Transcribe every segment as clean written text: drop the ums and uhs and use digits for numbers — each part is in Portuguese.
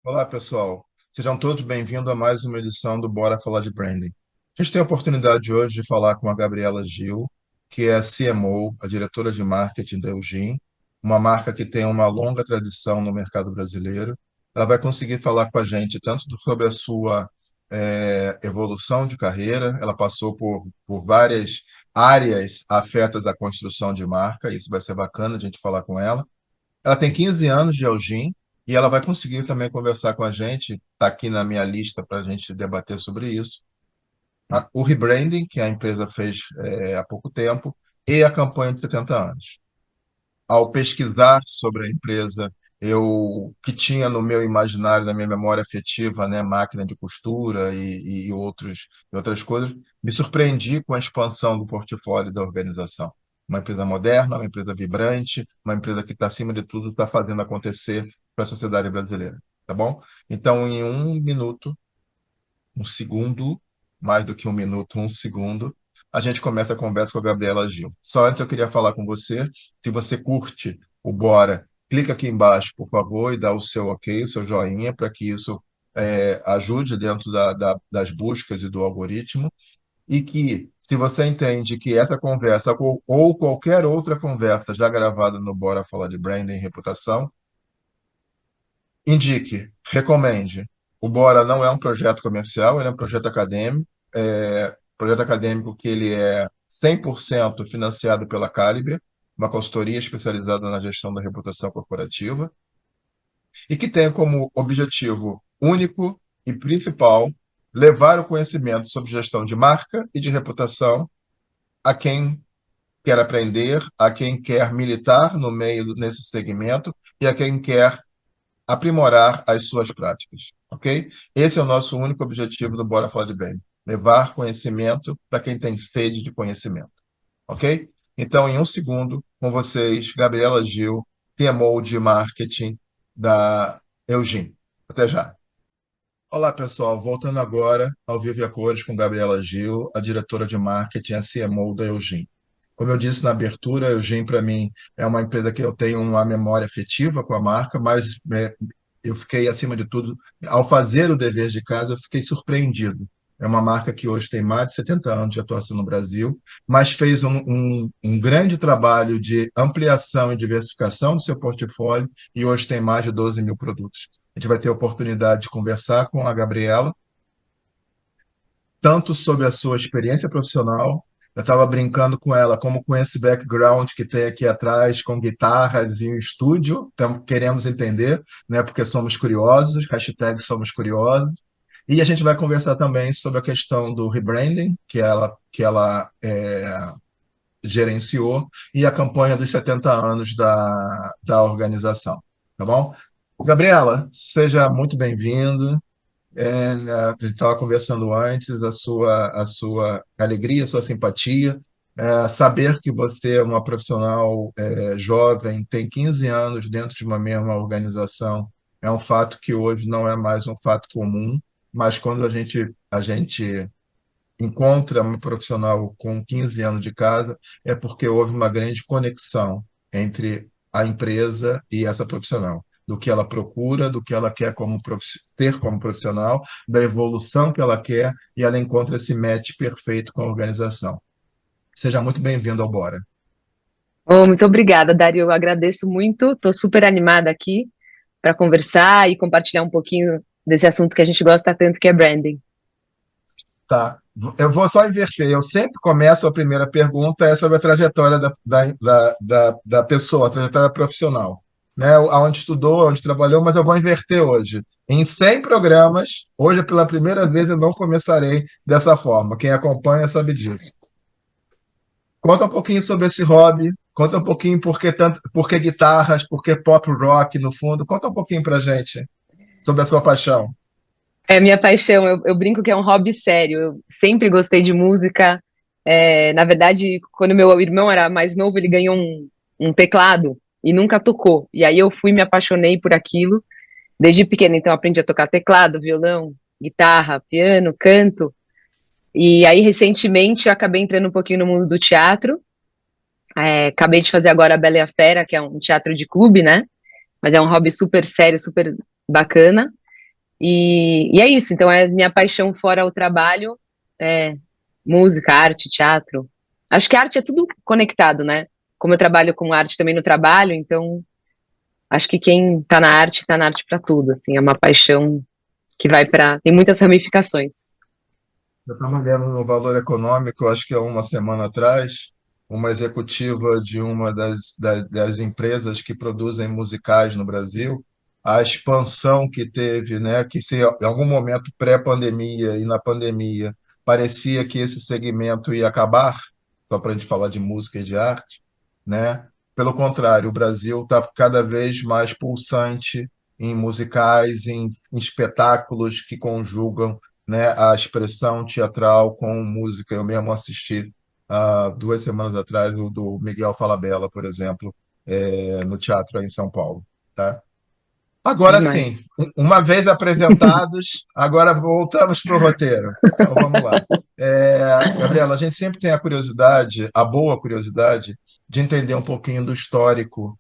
Olá, pessoal. Sejam todos bem-vindos a mais uma edição do Bora Falar de Branding. A gente tem a oportunidade hoje de falar com a Gabriela Gil, que é a CMO, a diretora de marketing da Eugene, uma marca que tem uma longa tradição no mercado brasileiro. Ela vai conseguir falar com a gente tanto sobre a sua evolução de carreira. Ela passou por várias áreas afetas à construção de marca. Isso vai ser bacana a gente falar com ela. Ela tem 15 anos de Elgin e ela vai conseguir também conversar com a gente. Está aqui na minha lista para a gente debater sobre isso. O rebranding, que a empresa fez há pouco tempo, e a campanha de 70 anos. Ao pesquisar sobre a empresa, eu que tinha no meu imaginário, na minha memória afetiva, né, máquina de costura e outras coisas, me surpreendi com a expansão do portfólio da organização. Uma empresa moderna, uma empresa vibrante, uma empresa que está, acima de tudo, está fazendo acontecer para a sociedade brasileira. Tá bom? Então, em um minuto, um segundo, mais do que um minuto, um segundo, a gente começa a conversa com a Gabriela Gil. Só antes eu queria falar com você, se você curte o Bora, clica aqui embaixo, por favor, e dá o seu ok, o seu joinha, para que isso ajude dentro das buscas e do algoritmo. E que, se você entende que essa conversa ou qualquer outra conversa já gravada no Bora Falar de Branding e Reputação, indique, recomende. O Bora não é um projeto comercial, ele é um projeto acadêmico, projeto acadêmico que ele é 100% financiado pela Caliber, uma consultoria especializada na gestão da reputação corporativa, e que tem como objetivo único e principal levar o conhecimento sobre gestão de marca e de reputação a quem quer aprender, a quem quer militar no meio nesse segmento e a quem quer aprimorar as suas práticas, ok? Esse é o nosso único objetivo do Bora Falar de Bem, levar conhecimento para quem tem sede de conhecimento, ok? Então, em um segundo, com vocês, Gabriela Gil, PMO de Marketing da Eugene. Até já. Olá, pessoal. Voltando agora ao Vivo e a Cores com Gabriela Gil, a diretora de marketing, a CMO da Eugene. Como eu disse na abertura, a Eugene, para mim, é uma empresa que eu tenho uma memória afetiva com a marca, mas eu fiquei, acima de tudo, ao fazer o dever de casa, eu fiquei surpreendido. É uma marca que hoje tem mais de 70 anos de atuação no Brasil, mas fez um grande trabalho de ampliação e diversificação do seu portfólio e hoje tem mais de 12 mil produtos. A gente vai ter a oportunidade de conversar com a Gabriela, tanto sobre a sua experiência profissional. Eu estava brincando com ela, como com esse background que tem aqui atrás, com guitarras e um estúdio, então queremos entender, né, porque somos curiosos, hashtag somos curiosos. E a gente vai conversar também sobre a questão do rebranding, que ela gerenciou, e a campanha dos 70 anos da organização. Tá bom? Gabriela, seja muito bem-vinda. A gente estava conversando antes, a sua alegria, a sua simpatia, saber que você é uma profissional jovem, tem 15 anos dentro de uma mesma organização, é um fato que hoje não é mais um fato comum, mas quando a gente encontra um profissional com 15 anos de casa, é porque houve uma grande conexão entre a empresa e essa profissional, do que ela procura, do que ela quer ter como profissional, da evolução que ela quer, e ela encontra esse match perfeito com a organização. Seja muito bem-vindo ao Bora. Oh, muito obrigada, Dario. Eu agradeço muito. Estou super animada aqui para conversar e compartilhar um pouquinho desse assunto que a gente gosta tanto, que é branding. Tá. Eu vou só inverter. Eu sempre começo a primeira pergunta é sobre a trajetória da pessoa, a trajetória profissional. Né? Aonde estudou, onde trabalhou, mas eu vou inverter hoje. Em 100 programas, hoje pela primeira vez eu não começarei dessa forma. Quem acompanha sabe disso. Conta um pouquinho sobre esse hobby, conta um pouquinho por que guitarras, por que pop rock no fundo. Conta um pouquinho pra gente sobre a sua paixão. É minha paixão. Eu brinco que é um hobby sério. Eu sempre gostei de música. Na verdade, quando meu irmão era mais novo, ele ganhou um teclado e nunca tocou. E aí eu fui me apaixonei por aquilo desde pequena. Então, eu aprendi a tocar teclado, violão, guitarra, piano, canto. E aí, recentemente, eu acabei entrando um pouquinho no mundo do teatro. Acabei de fazer agora a Bela e a Fera, que é um teatro de clube, né? Mas é um hobby super sério, super bacana. E é isso, então é minha paixão fora o trabalho, é música, arte, teatro. Acho que arte é tudo conectado, né? Como eu trabalho com arte também no trabalho, então acho que quem tá na arte para tudo, assim, é uma paixão que vai para, tem muitas ramificações. Eu estava lendo no Valor Econômico, acho que há uma semana atrás, uma executiva de uma das empresas que produzem musicais no Brasil, a expansão que teve, né, que se em algum momento pré-pandemia e na pandemia parecia que esse segmento ia acabar, só para a gente falar de música e de arte, né? Pelo contrário, o Brasil está cada vez mais pulsante em musicais, em espetáculos que conjugam, né, a expressão teatral com música. Eu mesmo assisti há 2 semanas atrás o do Miguel Falabella, por exemplo, no teatro aí em São Paulo, tá? Agora sim, Demais. uma vez apresentados, agora voltamos para o roteiro. Então vamos lá. Gabriela, a gente sempre tem a curiosidade, a boa curiosidade, de entender um pouquinho do histórico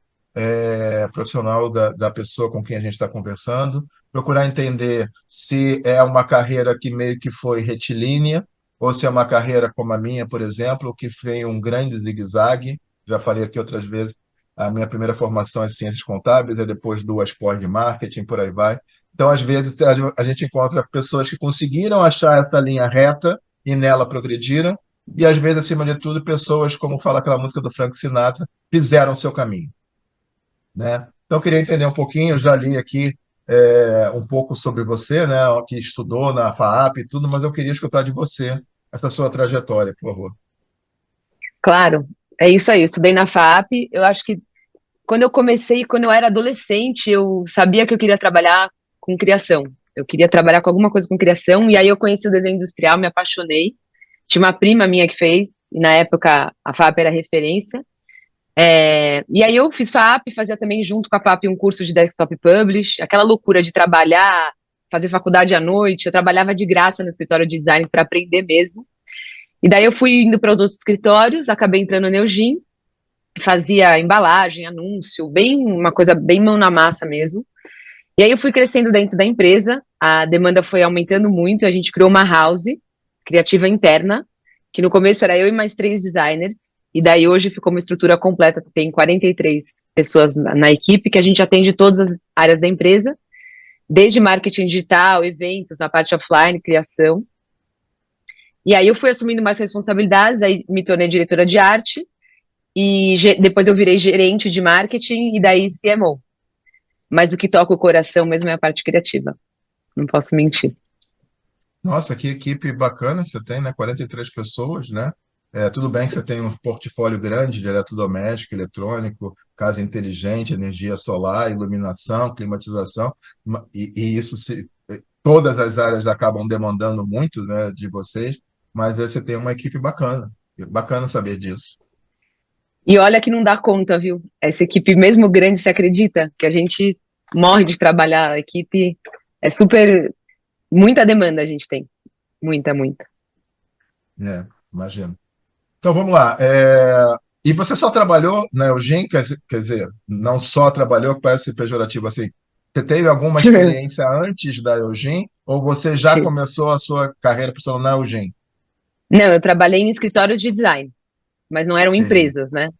profissional da pessoa com quem a gente está conversando, procurar entender se é uma carreira que meio que foi retilínea, ou se é uma carreira como a minha, por exemplo, que foi um grande zigue-zague. Já falei aqui outras vezes, a minha primeira formação é ciências contábeis, é depois 2 pós de marketing, por aí vai. Então, às vezes, a gente encontra pessoas que conseguiram achar essa linha reta e nela progrediram, e às vezes, acima de tudo, pessoas, como fala aquela música do Frank Sinatra, fizeram o seu caminho, né? Então, eu queria entender um pouquinho, eu já li aqui um pouco sobre você, né, que estudou na FAAP e tudo, mas eu queria escutar de você essa sua trajetória, por favor. Claro, é isso aí. Eu estudei na FAP. Eu acho que quando eu comecei, quando eu era adolescente, eu sabia que eu queria trabalhar com criação. Eu queria trabalhar com alguma coisa com criação, e aí eu conheci o desenho industrial, me apaixonei. Tinha uma prima minha que fez, e na época a FAP era referência. E aí eu fiz FAP, fazia também junto com a FAP um curso de desktop publish, aquela loucura de trabalhar, fazer faculdade à noite. Eu trabalhava de graça no escritório de design para aprender mesmo. E daí eu fui indo para outros escritórios, acabei entrando no Neogin, fazia embalagem, anúncio, bem uma coisa bem mão na massa mesmo. E aí eu fui crescendo dentro da empresa, a demanda foi aumentando muito, a gente criou uma house criativa interna, que no começo era eu e mais 3 designers, e daí hoje ficou uma estrutura completa, tem 43 pessoas na equipe, que a gente atende todas as áreas da empresa, desde marketing digital, eventos, na parte offline, criação. E aí eu fui assumindo mais responsabilidades, aí me tornei diretora de arte, e depois eu virei gerente de marketing e daí CMO. Mas o que toca o coração mesmo é a parte criativa. Não posso mentir. Nossa, que equipe bacana que você tem, né? 43 pessoas, né? Tudo bem que você tem um portfólio grande de eletrodoméstico, eletrônico, casa inteligente, energia solar, iluminação, climatização, e isso todas as áreas acabam demandando muito, né, de vocês, mas aí você tem uma equipe bacana. Bacana saber disso. E olha que não dá conta, viu? Essa equipe, mesmo grande, você acredita? Que a gente morre de trabalhar. A equipe é super. Muita demanda a gente tem. Muita, muita. Imagino. Então vamos lá. E você só trabalhou na Eugene, quer dizer, não só trabalhou, que parece pejorativo assim. Você teve alguma experiência antes da Eugene, ou você já começou a sua carreira profissional na Eugene? Não, eu trabalhei em escritório de design, mas não eram Entendi, empresas, né?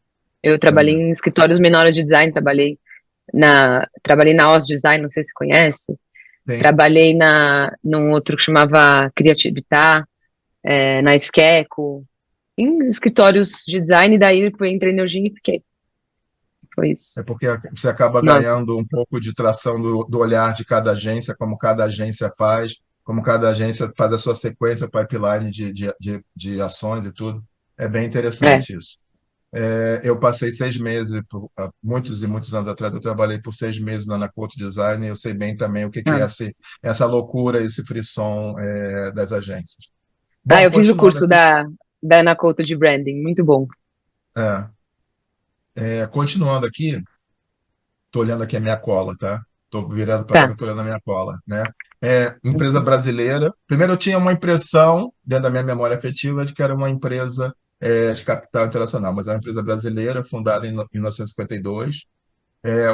Eu trabalhei entendi. em escritórios menores de design, trabalhei na Oz Design, não sei se conhece. Sim. Trabalhei num outro que chamava Criativitar, na Skecco, em escritórios de design, e daí eu entrei no Eugene e fiquei. Foi isso. É porque você acaba Nossa, ganhando um pouco de tração do olhar de cada agência, como cada agência faz, como cada agência faz a sua sequência, pipeline de ações e tudo. É bem é. interessante isso. Eu passei 6 meses, há muitos e muitos anos atrás, eu trabalhei por 6 meses na Couto Design, e eu sei bem também o que que é Ah. essa loucura, esse frisson das agências. Ah, Bom, eu fiz o continuando curso aqui, da Ana Couto de branding, muito bom. é, continuando aqui, estou olhando aqui a minha cola, tá? Estou virando para cá que Tá. estou olhando a minha cola, né? Empresa brasileira. Primeiro, eu tinha uma impressão, dentro da minha memória afetiva, de que era uma empresa de capital internacional, mas é uma empresa brasileira, fundada em 1952.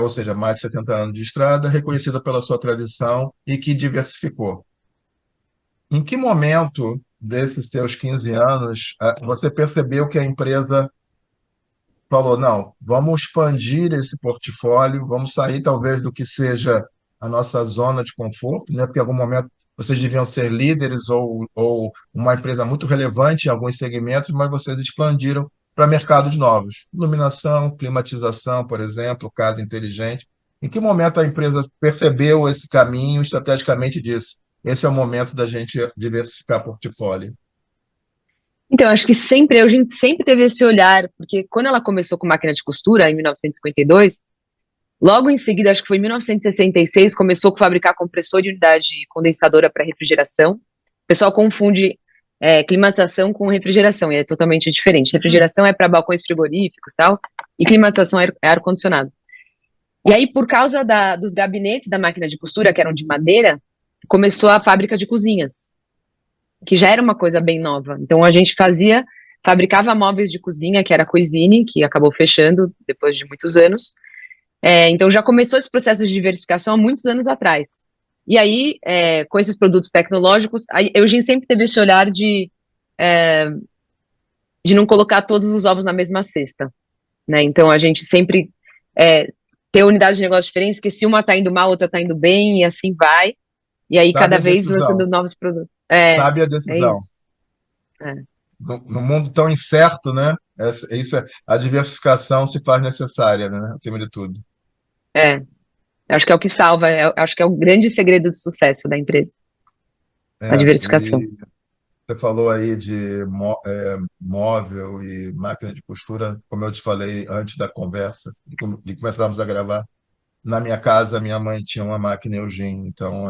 ou seja, mais de 70 anos de estrada, reconhecida pela sua tradição e que diversificou. Em que momento desses seus 15 anos você percebeu que a empresa falou, não, vamos expandir esse portfólio, vamos sair talvez do que seja a nossa zona de conforto, né? Porque em algum momento vocês deviam ser líderes ou uma empresa muito relevante em alguns segmentos, mas vocês expandiram para mercados novos. Iluminação, climatização, por exemplo, casa inteligente. Em que momento a empresa percebeu esse caminho estrategicamente disso? Esse é o momento da gente diversificar portfólio. Então, acho que sempre, a gente sempre teve esse olhar, porque quando ela começou com máquina de costura, em 1952, logo em seguida, acho que foi em 1966, começou a fabricar compressor de unidade condensadora para refrigeração. O pessoal confunde climatização com refrigeração, e é totalmente diferente. Refrigeração é para balcões frigoríficos e tal, e climatização é ar-condicionado. E aí, por causa dos gabinetes da máquina de costura, que eram de madeira, começou a fábrica de cozinhas, que já era uma coisa bem nova. Então, a gente fabricava móveis de cozinha, que era a Cuisine, que acabou fechando depois de muitos anos. Então já começou esse processo de diversificação há muitos anos atrás. E aí, com esses produtos tecnológicos, a Eugene sempre teve esse olhar de não colocar todos os ovos na mesma cesta, né? Então a gente sempre ter unidades de negócio diferentes, que se uma está indo mal, outra está indo bem, e assim vai. E aí Sabe cada a vez decisão. lançando novos produtos. Sabe a É decisão. isso. É, No mundo tão incerto, né? A diversificação se faz necessária, né? Acima de tudo. é. Acho que é o que salva, acho que é o grande segredo de sucesso da empresa, a diversificação. E você falou aí de móvel e máquina de costura, como eu te falei antes da conversa, de começarmos a gravar. Na minha casa, minha mãe tinha uma máquina Eugene, então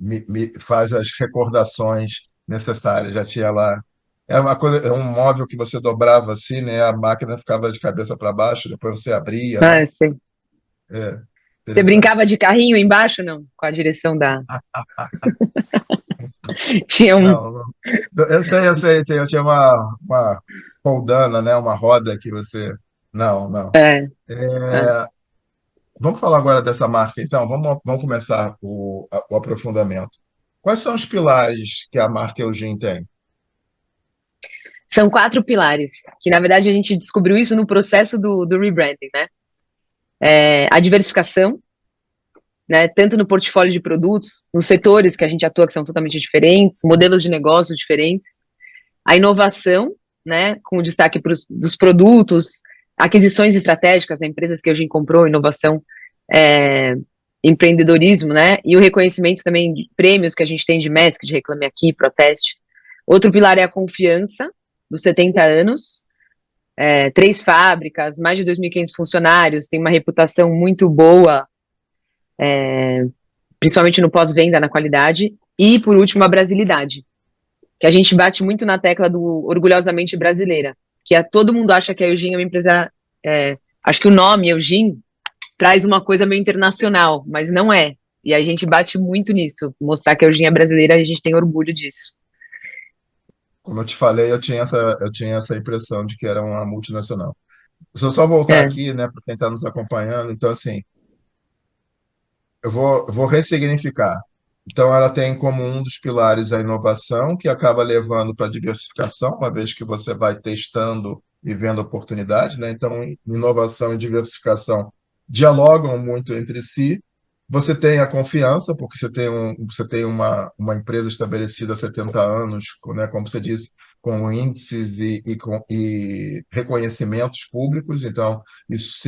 me faz as recordações necessárias. Já tinha lá. Era uma coisa, é um móvel que você dobrava assim, né? A máquina ficava de cabeça para baixo, depois você abria, né? Ah, sim. É, Você interessante. brincava de carrinho embaixo, não? Com a direção da. Tinha um. Não, não. Eu sei. Eu tinha uma roldana, né? Uma roda que você. Não, não. É, é. É, vamos falar agora dessa marca, então. Vamos começar o aprofundamento. Quais são os pilares que a marca Eugene tem? São 4 pilares, que na verdade a gente descobriu isso no processo do rebranding, né? A diversificação, né? Tanto no portfólio de produtos, nos setores que a gente atua que são totalmente diferentes, modelos de negócio diferentes. A inovação, né? Com o destaque dos produtos, aquisições estratégicas, né, empresas que a gente comprou, inovação, é, empreendedorismo, né? E o reconhecimento também de prêmios que a gente tem de MESC, de Reclame Aqui, Proteste. Outro pilar é a confiança, dos 70 anos, 3 fábricas, mais de 2.500 funcionários, tem uma reputação muito boa, principalmente no pós-venda, na qualidade. E, por último, a brasilidade, que a gente bate muito na tecla do orgulhosamente brasileira, que todo mundo acha que a Eugene é uma empresa, acho que o nome Eugene traz uma coisa meio internacional, mas não é. E a gente bate muito nisso, mostrar que a Eugene é brasileira e a gente tem orgulho disso. Como eu te falei, eu tinha essa impressão de que era uma multinacional. Se eu só voltar É, aqui, né, para quem está nos acompanhando, então, assim, eu vou ressignificar. Então, ela tem como um dos pilares a inovação, que acaba levando para a diversificação, uma vez que você vai testando e vendo oportunidades, né? Então, inovação e diversificação dialogam muito entre si. Você tem a confiança, porque você tem uma empresa estabelecida há 70 anos, né, como você disse, com índices e reconhecimentos públicos, então isso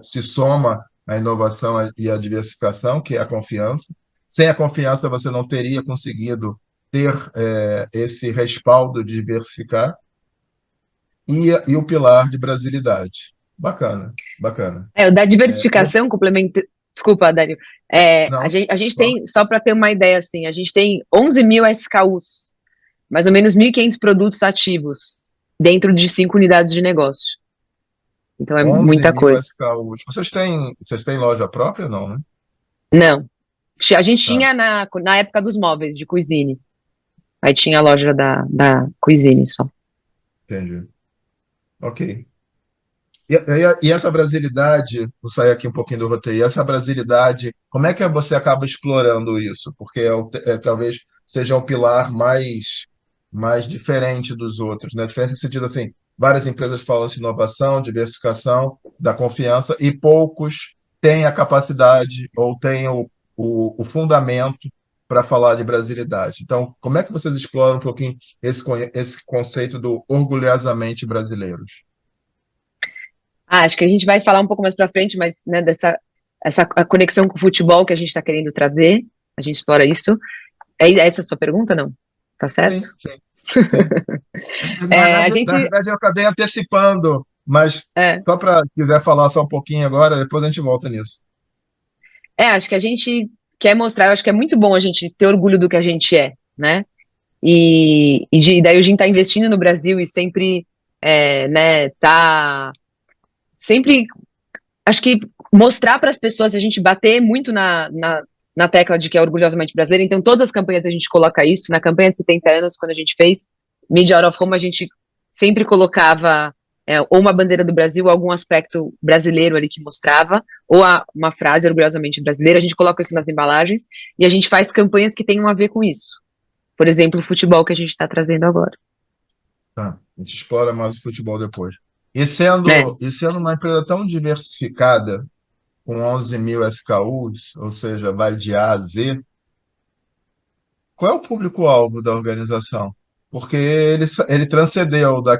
se soma à inovação e à diversificação, que é a confiança. Sem a confiança, você não teria conseguido ter esse respaldo de diversificar e o pilar de brasilidade. Bacana, bacana. o da diversificação, complemento, desculpa, Dário, Não, a gente só. tem, só para ter uma ideia, assim, a gente tem 11 mil SKUs, mais ou menos 1.500 produtos ativos, dentro de 5 unidades de negócio. Então é 11 muita mil coisa. SKUs. Vocês têm loja própria ou não, né? Não. A gente Tá, tinha na época dos móveis, de Cuisine. Aí tinha a loja da Cuisine só. entendi. Ok. E essa brasilidade, vou sair aqui um pouquinho do roteiro, e essa brasilidade, como é que você acaba explorando isso? Porque talvez seja o pilar mais diferente dos outros, né? Diferente no sentido assim, várias empresas falam de inovação, diversificação, da confiança, e poucos têm a capacidade ou têm o fundamento para falar de brasilidade. Então, como é que vocês exploram um pouquinho esse conceito do orgulhosamente brasileiros? Acho que a gente vai falar um pouco mais para frente, mas né, dessa essa a conexão com o futebol que a gente está querendo trazer, a gente explora isso. É essa a sua pergunta, não? Tá certo? Sim, sim, sim. A Na gente, verdade, eu acabei antecipando, mas é, só para quiser falar só um pouquinho agora, depois a gente volta nisso. acho que a gente quer mostrar, eu acho que é muito bom a gente ter orgulho do que a gente é, né? Daí a gente tá investindo no Brasil e sempre, né, tá sempre, acho que mostrar para as pessoas, a gente bater muito na tecla de que é orgulhosamente brasileira, então todas as campanhas a gente coloca isso, na campanha de 70 anos, quando a gente fez Media Out of Home, a gente sempre colocava ou uma bandeira do Brasil, ou algum aspecto brasileiro ali que mostrava, ou uma frase orgulhosamente brasileira, a gente coloca isso nas embalagens, e a gente faz campanhas que tenham a ver com isso. Por exemplo, o futebol que a gente está trazendo agora. Tá. A gente explora mais o futebol depois. Né? E sendo uma empresa tão diversificada, com 11 mil SKUs, ou seja, vai de A a Z, qual é o público-alvo da organização? Porque ele transcendeu da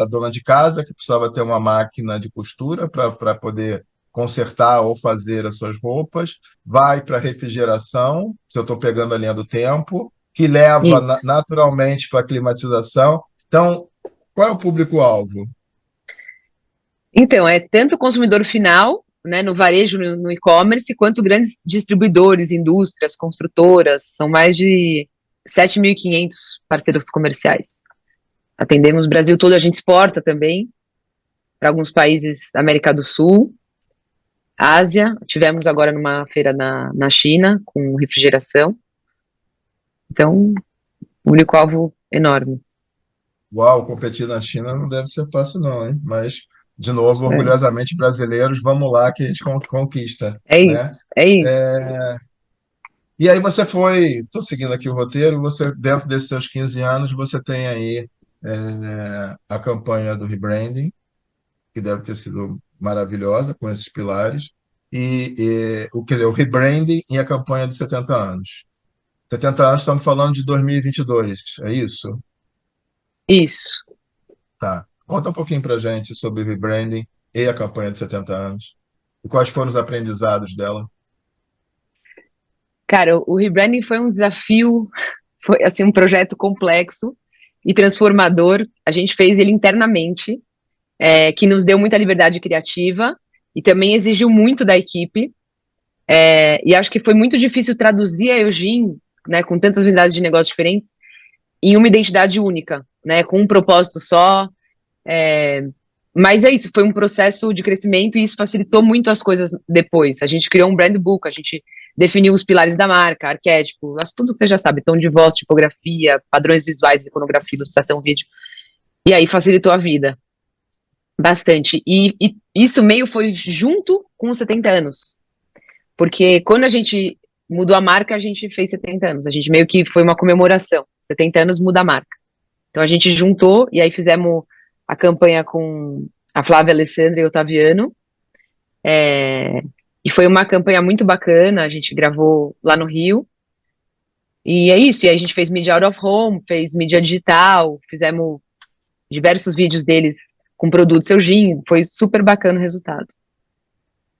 dona de casa, que precisava ter uma máquina de costura para poder consertar ou fazer as suas roupas, vai para a refrigeração, se eu estou pegando a linha do tempo, que leva Isso. naturalmente para a climatização. Então, qual é o público-alvo? Então, é tanto o consumidor final, né, no varejo, no e-commerce, quanto grandes distribuidores, indústrias, construtoras. São mais de 7.500 parceiros comerciais. Atendemos o Brasil todo, a gente exporta também para alguns países da América do Sul, Ásia. Tivemos agora numa feira na China com refrigeração. Então, público-alvo enorme. Uau, competir na China não deve ser fácil, não, hein? Mas, de novo, orgulhosamente brasileiros, vamos lá que a gente conquista, É né? isso, é isso. É, E aí você foi, estou seguindo aqui o roteiro, você, dentro desses seus 15 anos, você tem aí a campanha do rebranding, que deve ter sido maravilhosa com esses pilares, o rebranding e a campanha de 70 anos. 70 anos, estamos falando de 2022, é isso? Isso. Tá. Conta um pouquinho para gente sobre o rebranding e a campanha de 70 anos. E quais foram os aprendizados dela? Cara, o rebranding foi um desafio, foi assim um projeto complexo e transformador. A gente fez ele internamente, que nos deu muita liberdade criativa e também exigiu muito da equipe. E acho que foi muito difícil traduzir a Eugene, né, com tantas unidades de negócio diferentes, em uma identidade única, né, com um propósito só. É, mas é isso, foi um processo de crescimento e isso facilitou muito as coisas depois. A gente criou um brand book, a gente definiu os pilares da marca, arquétipo, tudo que você já sabe, tom de voz, tipografia, padrões visuais, iconografia, ilustração, vídeo. E aí facilitou a vida bastante. E isso meio foi junto com os 70 anos. Porque quando a gente mudou a marca, a gente fez 70 anos. A gente meio que foi uma comemoração. 70 anos muda a marca. Então a gente juntou e aí fizemos a campanha com a Flávia Alessandra e o Otaviano. É, e foi uma campanha muito bacana, a gente gravou lá no Rio. E é isso, e aí a gente fez mídia out of home, fez mídia digital, fizemos diversos vídeos deles com produtos Eugene, foi super bacana o resultado.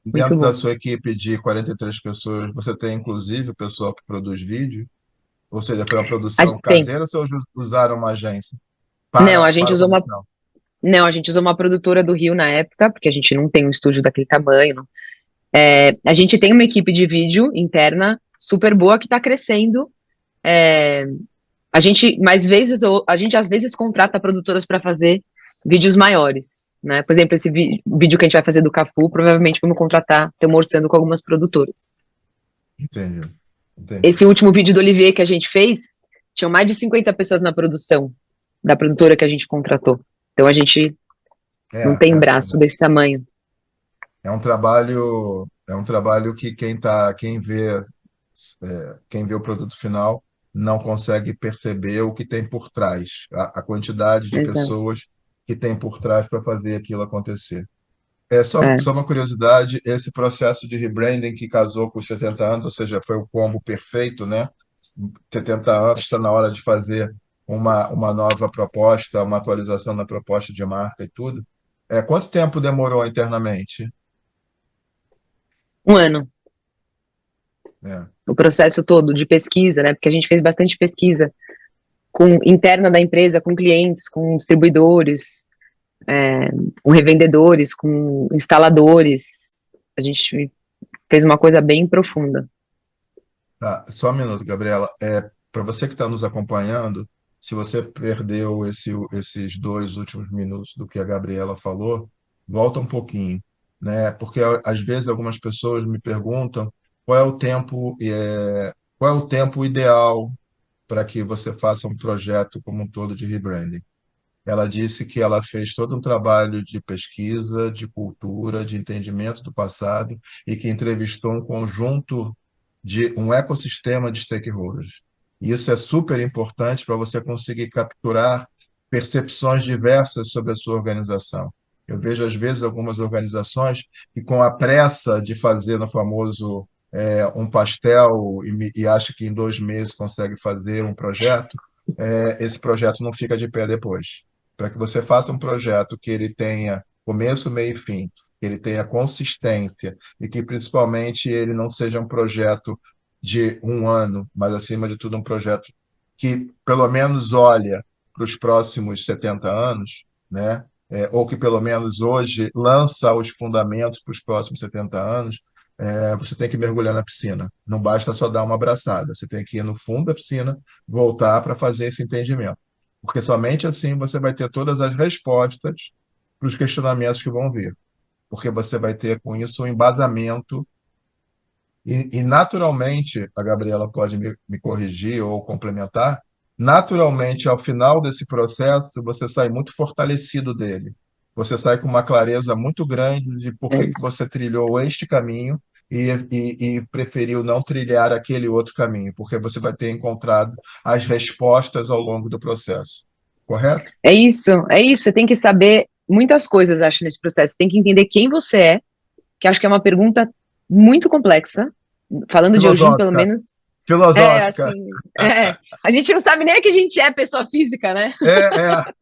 Muito Dentro da bom. sua equipe de 43 pessoas, você tem inclusive o pessoal que produz vídeo? Ou seja, foi uma A produção gente tem. caseira ou vocês usaram uma agência Não, para a produção? não, a gente usou uma produtora do Rio na época, porque a gente não tem um estúdio daquele tamanho. Não. A gente tem uma equipe de vídeo interna super boa que está crescendo. É, a gente às vezes contrata produtoras para fazer vídeos maiores, né? Por exemplo, esse vídeo que a gente vai fazer do Cafu, provavelmente vamos contratar, estamos orçando com algumas produtoras. Entendi, entendi. Esse último vídeo do Olivier que a gente fez, tinham mais de 50 pessoas na produção da produtora que a gente contratou. Então a gente Não É, tem braço desse tamanho. é um trabalho que quem vê o produto final não consegue perceber o que tem por trás, a quantidade de Exato. pessoas que tem por trás para fazer aquilo acontecer. É, Só uma curiosidade, esse processo de rebranding que casou com os 70 anos, ou seja, foi o combo perfeito, né? 70 anos está na hora de fazer uma nova proposta, uma atualização na proposta de marca e tudo. Quanto tempo demorou internamente? um ano, É. o processo todo de pesquisa, né? Porque a gente fez bastante pesquisa com interna da empresa, com clientes, com distribuidores, com revendedores, com instaladores. A gente fez uma coisa bem profunda. Tá, só um minuto, Gabriela. Para você que está nos acompanhando, se você perdeu esses 2 últimos minutos do que a Gabriela falou, volta um pouquinho, né? Porque às vezes algumas pessoas me perguntam qual é o tempo, qual é o tempo ideal para que você faça um projeto como um todo de rebranding. Ela disse que ela fez todo um trabalho de pesquisa, de cultura, de entendimento do passado e que entrevistou um conjunto de um ecossistema de stakeholders. E isso é super importante para você conseguir capturar percepções diversas sobre a sua organização. Eu vejo, às vezes, algumas organizações que, com a pressa de fazer no famoso um pastel e acha que em 2 meses consegue fazer um projeto, esse projeto não fica de pé depois. Para que você faça um projeto que ele tenha começo, meio e fim, que ele tenha consistência e que principalmente ele não seja um projeto de um ano, mas acima de tudo um projeto que pelo menos olha para os próximos 70 anos, né? Ou que pelo menos hoje lança os fundamentos para os próximos 70 anos, você tem que mergulhar na piscina. Não basta só dar uma abraçada, você tem que ir no fundo da piscina, voltar para fazer esse entendimento. Porque somente assim você vai ter todas as respostas para os questionamentos que vão vir. Porque você vai ter com isso um embasamento e naturalmente, a Gabriela pode me corrigir ou complementar, naturalmente, ao final desse processo, você sai muito fortalecido dele. Você sai com uma clareza muito grande de por É que que isso. você trilhou este caminho e preferiu não trilhar aquele outro caminho, porque você vai ter encontrado as respostas ao longo do processo. Correto? É isso, é isso. Você tem que saber muitas coisas, acho, nesse processo. Você tem que entender quem você é, que acho que é uma pergunta muito complexa. Falando de Eugene, pelo Filosófica. menos, Filosófica. assim, a gente não sabe nem que a gente é pessoa física, né? É.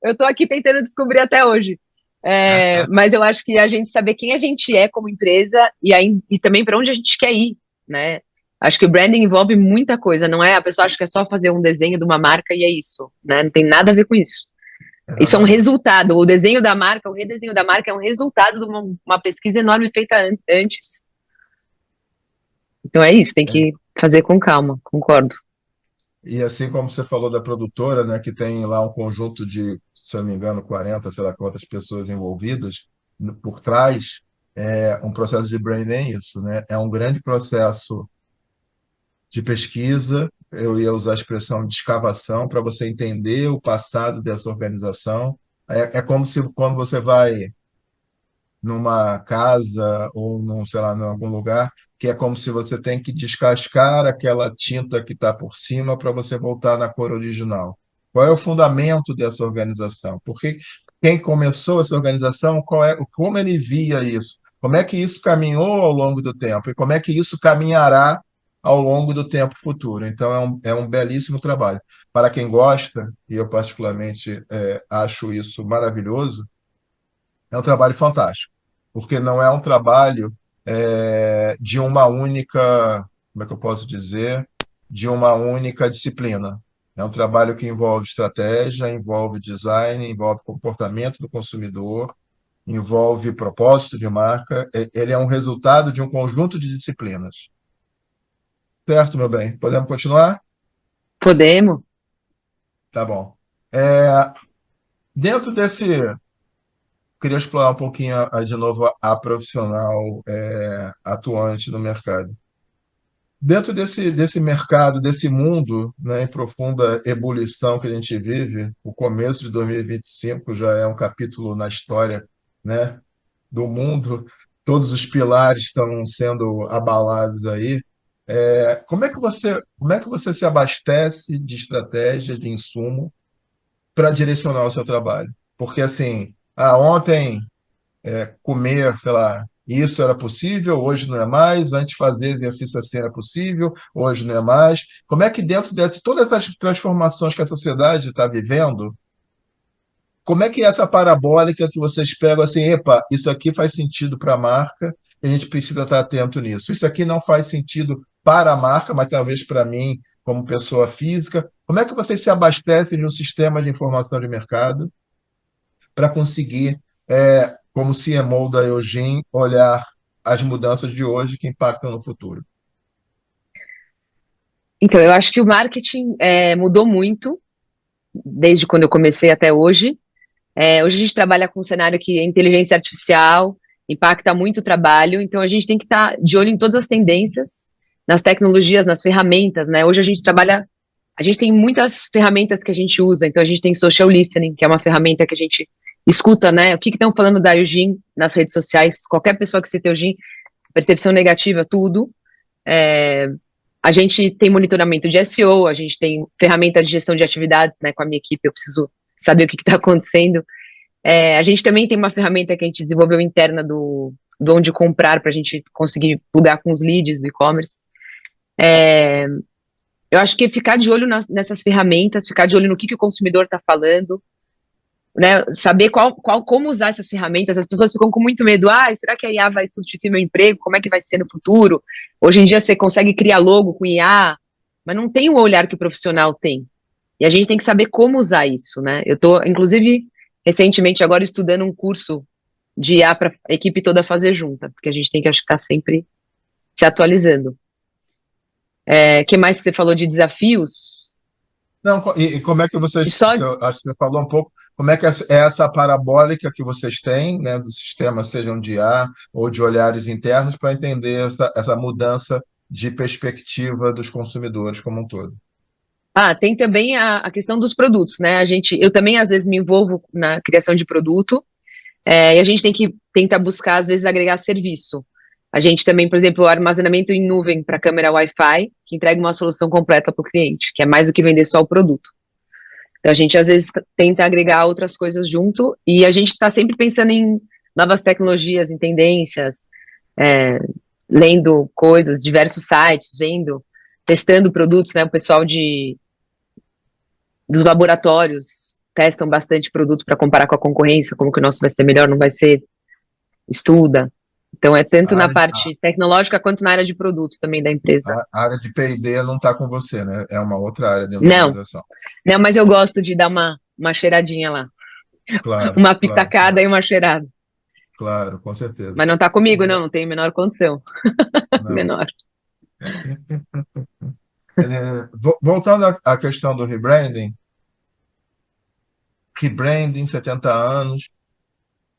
Eu tô aqui tentando descobrir até hoje. Mas eu acho que a gente saber quem a gente é como empresa e também para onde a gente quer ir, né? Acho que o branding envolve muita coisa, não é? A pessoa acha que é só fazer um desenho de uma marca e é isso, né? Não tem nada a ver com isso. Isso é um Exatamente. resultado. O desenho da marca, o redesenho da marca é um resultado de uma pesquisa enorme feita antes. Então é isso, tem que fazer com calma, concordo. E assim como você falou da produtora, né, que tem lá um conjunto de, se eu não me engano, 40, sei lá quantas pessoas envolvidas por trás, um processo de branding é isso, né? É um grande processo de pesquisa, eu ia usar a expressão de escavação, para você entender o passado dessa organização. É como se quando você vai numa casa ou num, sei lá, em algum lugar, que é como se você tem que descascar aquela tinta que está por cima para você voltar na cor original. Qual é o fundamento dessa organização? Porque quem começou essa organização, como ele via isso? Como é que isso caminhou ao longo do tempo? E como é que isso caminhará ao longo do tempo futuro? Então, é um belíssimo trabalho. Para quem gosta, e eu particularmente acho isso maravilhoso, é um trabalho fantástico, porque não é um trabalho de uma única, como é que eu posso dizer, de uma única disciplina. É um trabalho que envolve estratégia, envolve design, envolve comportamento do consumidor, envolve propósito de marca. Ele é um resultado de um conjunto de disciplinas. Certo, meu bem? Podemos continuar? Podemos? Tá bom. É, dentro desse queria explorar um pouquinho de novo a profissional atuante no mercado. Dentro desse mercado, desse mundo, né, em profunda ebulição que a gente vive, o começo de 2025 já é um capítulo na história, né, do mundo, todos os pilares estão sendo abalados aí. Como é que você se abastece de estratégia, de insumo, para direcionar o seu trabalho? Porque, assim, ontem comer, sei lá, isso era possível, hoje não é mais, antes fazer exercício assim era possível, hoje não é mais. Como é que dentro de todas as transformações que a sociedade está vivendo, como é que é essa parabólica que vocês pegam assim, epa, isso aqui faz sentido para a marca, e a gente precisa estar atento nisso. Isso aqui não faz sentido para a marca, mas talvez para mim, como pessoa física. Como é que vocês se abastecem de um sistema de informação de mercado para conseguir, como CMO da Eugene, olhar as mudanças de hoje que impactam no futuro? Então, eu acho que o marketing mudou muito desde quando eu comecei até hoje. Hoje a gente trabalha com um cenário que a inteligência artificial impacta muito o trabalho, então a gente tem que estar de olho em todas as tendências, nas tecnologias, nas ferramentas, né? Hoje a gente tem muitas ferramentas que a gente usa, então a gente tem social listening, que é uma ferramenta que a gente escuta, né? O que estão falando da Eugene nas redes sociais, qualquer pessoa que cita Eugene, percepção negativa, tudo. É, a gente tem monitoramento de SEO, a gente tem ferramenta de gestão de atividades, né? Com a minha equipe, eu preciso saber o que está acontecendo. A gente também tem uma ferramenta que a gente desenvolveu interna do onde comprar para a gente conseguir plugar com os leads do e-commerce. Eu acho que ficar de olho nessas ferramentas, ficar de olho no que o consumidor está falando, né? Saber como usar essas ferramentas. As pessoas ficam com muito medo. Será que a IA vai substituir meu emprego? Como é que vai ser no futuro? Hoje em dia você consegue criar logo com IA, mas não tem o olhar que o profissional tem. E a gente tem que saber como usar isso, né? Eu estou, inclusive, recentemente agora estudando um curso de IA para a equipe toda fazer junta, porque a gente tem que acho, ficar sempre se atualizando. Que mais que você falou de desafios? Não, e como é que E vocês, só, acho que você falou um pouco, como é que é essa parabólica que vocês têm, né, do sistema, sejam de IA ou de olhares internos, para entender essa mudança de perspectiva dos consumidores como um todo? tem também a questão dos produtos, né? Eu também às vezes me envolvo na criação de produto, e a gente tem que tentar buscar às vezes agregar serviço. A gente também, por exemplo, o armazenamento em nuvem para câmera Wi-Fi, que entrega uma solução completa para o cliente, que é mais do que vender só o produto. Então a gente às vezes tenta agregar outras coisas junto e a gente está sempre pensando em novas tecnologias, em tendências, é, lendo coisas, diversos sites, vendo, testando produtos, né? O pessoal dos laboratórios testam bastante produto para comparar com a concorrência, como que o nosso vai ser melhor, não vai ser, estuda. Então é tanto A na área, parte tecnológica quanto na área de produto também da empresa. a área de P&D não está com você, né? É uma outra área dentro da Não, organização. não, mas eu gosto de dar uma cheiradinha lá, Claro, uma claro, pitacada e uma cheirada. claro, com certeza. Mas não tá comigo, É, não, não tem a menor condição. não. Menor. Voltando à questão do rebranding, 70 anos.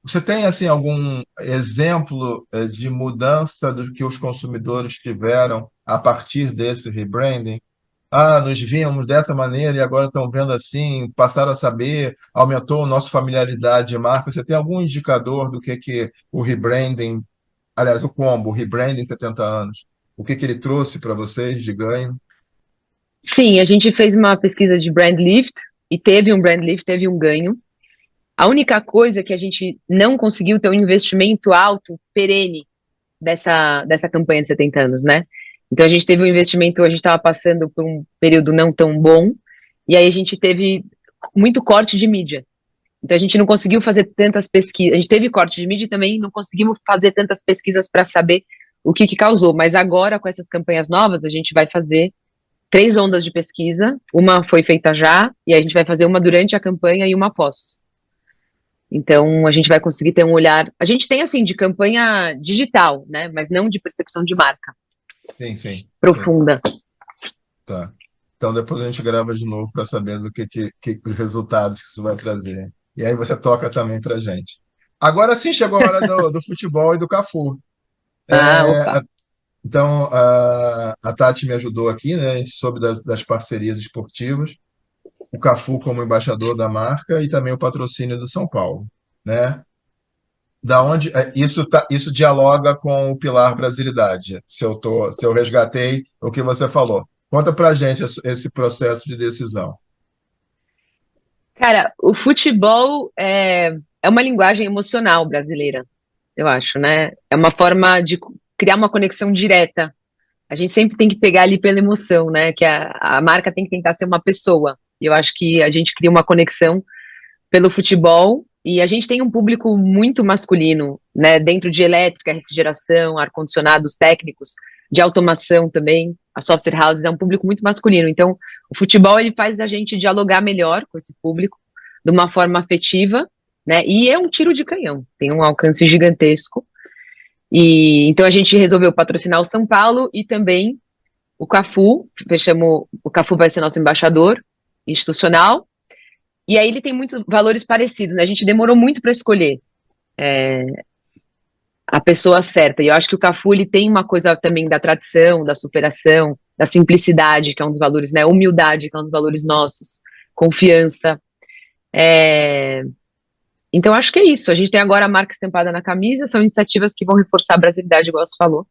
Você tem assim algum exemplo de mudança do que os consumidores tiveram a partir desse rebranding? Nos víamos dessa maneira e agora estão vendo assim, passaram a saber, aumentou a nossa familiaridade de marca. Você tem algum indicador do que o rebranding, aliás, o rebranding 70 anos, o que ele trouxe para vocês de ganho? Sim, a gente fez uma pesquisa de brand lift e teve um brand lift, teve um ganho. A única coisa que a gente não conseguiu ter um investimento alto, perene, dessa campanha de 70 anos, né? Então a gente teve um investimento, a gente estava passando por um período não tão bom, e aí a gente teve muito corte de mídia. Então a gente não conseguiu fazer tantas pesquisas. A gente teve corte de mídia e também não conseguimos fazer tantas pesquisas para saber o que causou. Mas agora, com essas campanhas novas, a gente vai fazer 3 ondas de pesquisa. Uma foi feita já, e a gente vai fazer uma durante a campanha e uma após. Então, a gente vai conseguir ter um olhar. A gente tem, assim, de campanha digital, né? Mas não de percepção de marca Sim, sim, sim. profunda. Tá. Então depois a gente grava de novo para saber os resultados que isso vai trazer. E aí você toca também para gente. Agora sim chegou a hora do futebol e do Cafu. É, Opa. Então, a Tati me ajudou aqui, né? A gente soube das parcerias esportivas, o Cafu como embaixador da marca e também o patrocínio do São Paulo, né? Da onde isso dialoga com o pilar brasilidade, se eu resgatei o que você falou. Conta pra gente esse processo de decisão. Cara, o futebol é uma linguagem emocional brasileira, eu acho, né? É uma forma de criar uma conexão direta. A gente sempre tem que pegar ali pela emoção, né? Que a marca tem que tentar ser uma pessoa. E eu acho que a gente cria uma conexão pelo futebol e a gente tem um público muito masculino, né? Dentro de elétrica, refrigeração, ar-condicionados técnicos, de automação também. A software houses é um público muito masculino. Então, o futebol ele faz a gente dialogar melhor com esse público de uma forma afetiva, né? E é um tiro de canhão, tem um alcance gigantesco. E então a gente resolveu patrocinar o São Paulo e também o Cafu. Fechamos, o Cafu vai ser nosso embaixador institucional. E aí ele tem muitos valores parecidos, né? A gente demorou muito para escolher a pessoa certa. E eu acho que o Cafu ele tem uma coisa também da tradição, da superação, da simplicidade, que é um dos valores, né? Humildade, que é um dos valores nossos, confiança. É... Então acho que é isso. A gente tem agora a marca estampada na camisa, são iniciativas que vão reforçar a brasilidade, igual você falou.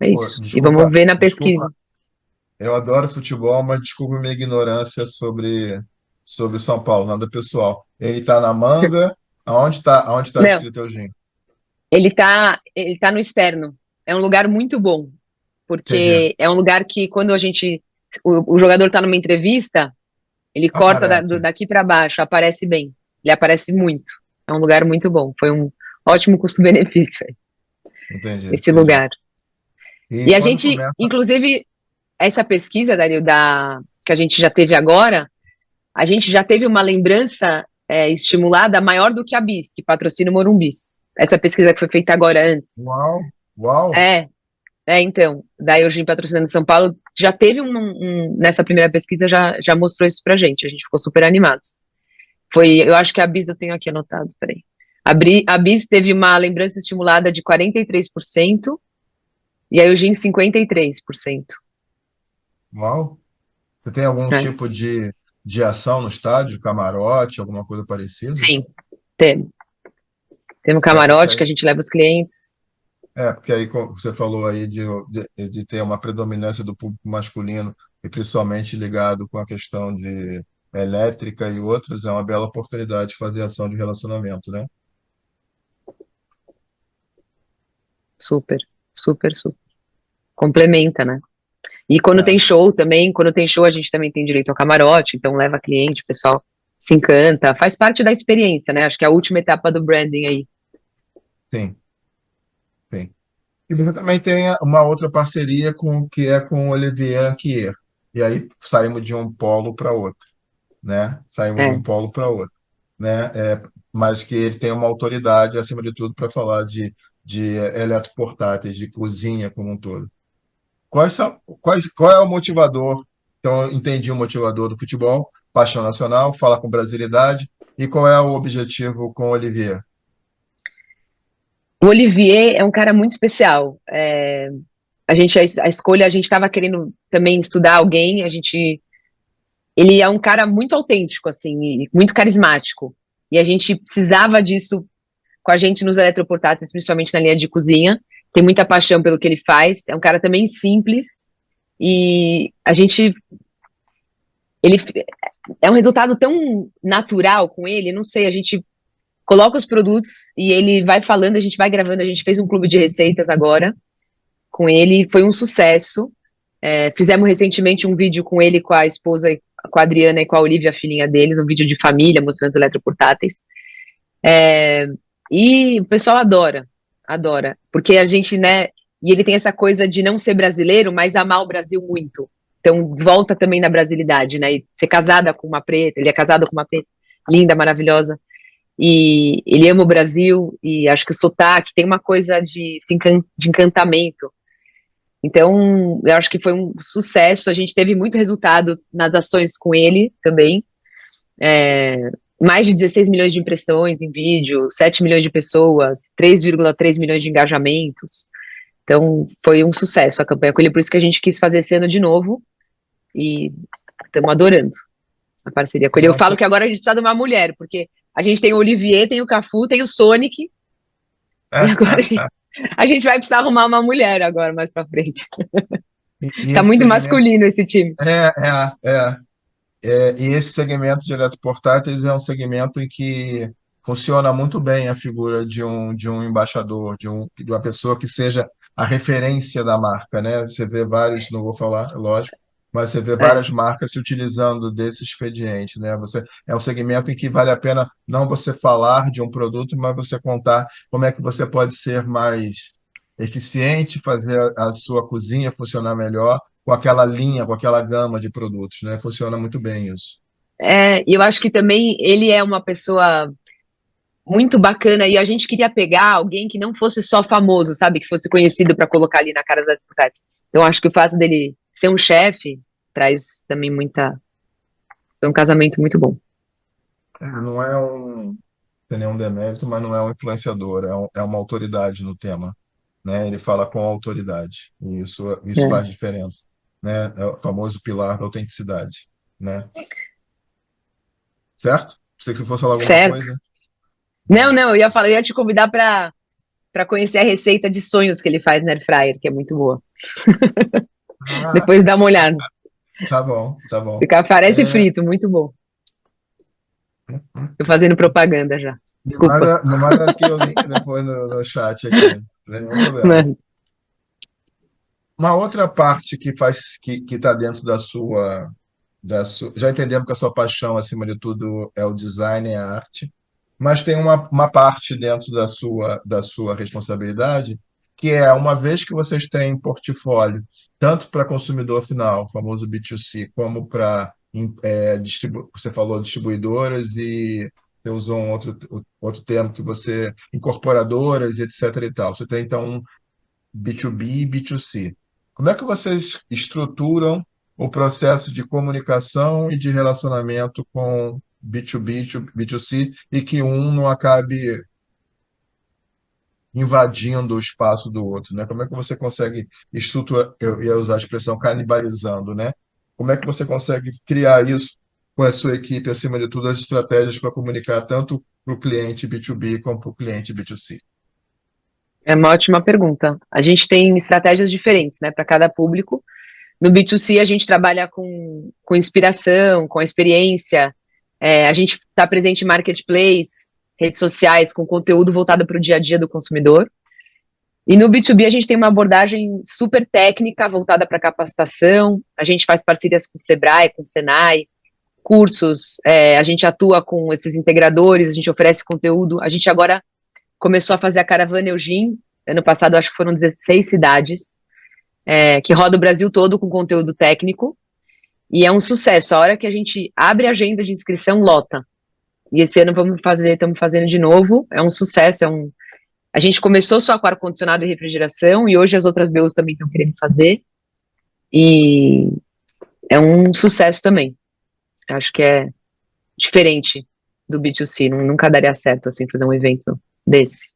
É Pô, isso. E vamos ver na desculpa, pesquisa. eu adoro futebol, mas desculpa minha ignorância sobre o São Paulo, nada pessoal. Ele está na manga, aonde tá Não, escrito Eugênio? ele tá no externo. É um lugar muito bom, Entendi. porque é um lugar que quando o jogador tá numa entrevista, ele corta Aparece, daqui para baixo, aparece bem. Ele aparece muito. É um lugar muito bom. Foi um ótimo custo-benefício entendi, esse entendi. lugar. E E a quando gente, começa, inclusive, essa pesquisa, Dario, que a gente já teve agora, a gente já teve uma lembrança estimulada maior do que a BIS, que patrocina o Morumbis. Essa pesquisa que foi feita agora antes. uau, uau, É, então, da Eugene patrocinando São Paulo, já teve nessa primeira pesquisa já mostrou isso pra gente, a gente ficou super animados. Eu acho que a Bis eu tenho aqui anotado, peraí. A Bis teve uma lembrança estimulada de 43% e a Eugene 53%. uau. Você tem algum É. tipo de ação no estádio, camarote, alguma coisa parecida? Sim, temos. Temos um Porque camarote que aí, a gente leva os clientes. porque aí você falou aí de ter uma predominância do público masculino, e principalmente ligado com a questão de elétrica e outros, é uma bela oportunidade de fazer ação de relacionamento, né? Super, super, super. Complementa, né? E quando tem É, show também, quando tem show a gente também tem direito ao camarote, então leva cliente, o pessoal se encanta, faz parte da experiência, né? Acho que é a última etapa do branding aí. sim, sim. E você também tem uma outra parceria que é com o Olivier Anquier. E aí saímos de um polo para outro, né? Saímos de É. um polo para outro, né? Mas que ele tem uma autoridade, acima de tudo, para falar de eletroportáteis, de cozinha como um todo. Qual é o motivador? Então, eu entendi o motivador do futebol, paixão nacional, fala com brasilidade. E qual é o objetivo com o Olivier? O Olivier é um cara muito especial. A escolha, a gente estava querendo também estudar alguém, ele é um cara muito autêntico, assim, e muito carismático. E a gente precisava disso com a gente nos eletroportáteis, principalmente na linha de cozinha. Tem muita paixão pelo que ele faz. É um cara também simples. E ele é um resultado tão natural com ele, não sei, a gente coloca os produtos e ele vai falando, a gente vai gravando, a gente fez um clube de receitas agora com ele, foi um sucesso. Fizemos recentemente um vídeo com ele, com a esposa, com a Adriana e com a Olivia, a filhinha deles, um vídeo de família mostrando os eletroportáteis. E o pessoal adora, adora, porque a gente, né, e ele tem essa coisa de não ser brasileiro, mas amar o Brasil muito. Então, volta também na brasilidade, né? E ser casada com uma preta, ele é casado com uma preta linda, maravilhosa. E ele ama o Brasil, e acho que o sotaque tem uma coisa de encantamento. Então, eu acho que foi um sucesso. A gente teve muito resultado nas ações com ele também. Mais de 16 milhões de impressões em vídeo, 7 milhões de pessoas, 3,3 milhões de engajamentos. Então, foi um sucesso a campanha com ele, por isso que a gente quis fazer esse ano de novo e estamos adorando a parceria com E ele. é Eu um, falo que agora a gente precisa de uma mulher, porque a gente tem o Olivier, tem o Cafu, tem o Sonic, e agora a gente vai precisar arrumar uma mulher agora mais pra frente. e Tá esse muito segmento masculino esse time. é, é, é. E esse segmento de eletroportáteis é um segmento em que funciona muito bem a figura de um embaixador, de uma pessoa que seja a referência da marca, né? Você vê vários, não vou falar, lógico, mas você vê É, várias marcas se utilizando desse expediente, né? É um segmento em que vale a pena não você falar de um produto, mas você contar como é que você pode ser mais eficiente, fazer a sua cozinha funcionar melhor com aquela linha, com aquela gama de produtos, né? Funciona muito bem isso. e eu acho que também ele é uma pessoa muito bacana e a gente queria pegar alguém que não fosse só famoso, sabe? Que fosse conhecido para colocar ali na cara das cidades. Então acho que o fato dele ser um chefe traz também muita. Foi um casamento muito bom. Não é tem nenhum demérito, mas não é um influenciador, é uma autoridade no tema, né? Ele fala com autoridade, e isso É. faz diferença, né? É o famoso pilar da autenticidade, né? Certo? Sei que você fosse falar alguma Certo. coisa. Não, não, eu ia falar, eu ia te convidar para conhecer a receita de sonhos que ele faz na Air Fryer, que é muito boa. Ah, Depois dá uma olhada. tá bom, tá bom. Fica, parece É, frito, muito bom. Tô fazendo propaganda já. Desculpa. me manda aqui o link depois no chat aqui, não tem nenhum problema. Mano. Uma outra parte que está dentro já entendemos que a sua paixão, acima de tudo, é o design, é a arte, mas tem uma parte dentro da sua responsabilidade, que é, uma vez que vocês têm portfólio, tanto para consumidor final, o famoso B2C, como para, você falou distribuidoras e você usou outro termo que você, incorporadoras, etc. e tal. Você tem, então, B2B e B2C. Como é que vocês estruturam o processo de comunicação e de relacionamento com B2B e B2C e que um não acabe invadindo o espaço do outro, né? Como é que você consegue estruturar, eu ia usar a expressão canibalizando, né? Como é que você consegue criar isso com a sua equipe, acima de tudo, as estratégias para comunicar tanto para o cliente B2B como para o cliente B2C? É uma ótima pergunta. A gente tem estratégias diferentes, né, para cada público. No B2C, a gente trabalha com inspiração, com a experiência. A gente está presente em marketplace, redes sociais, com conteúdo voltado para o dia a dia do consumidor. E no B2B, a gente tem uma abordagem super técnica, voltada para capacitação. A gente faz parcerias com o Sebrae, com o Senai, cursos. A gente atua com esses integradores, a gente oferece conteúdo. A gente agora começou a fazer a Caravana Eugene. Ano passado, acho que foram 16 cidades, que roda o Brasil todo com conteúdo técnico. E é um sucesso. A hora que a gente abre a agenda de inscrição, lota. E esse ano estamos fazendo de novo. É um sucesso. A gente começou só com ar-condicionado e refrigeração, e hoje as outras BUs também estão querendo fazer. E é um sucesso também. Acho que é diferente do B2C. Nunca daria certo assim fazer um evento desse.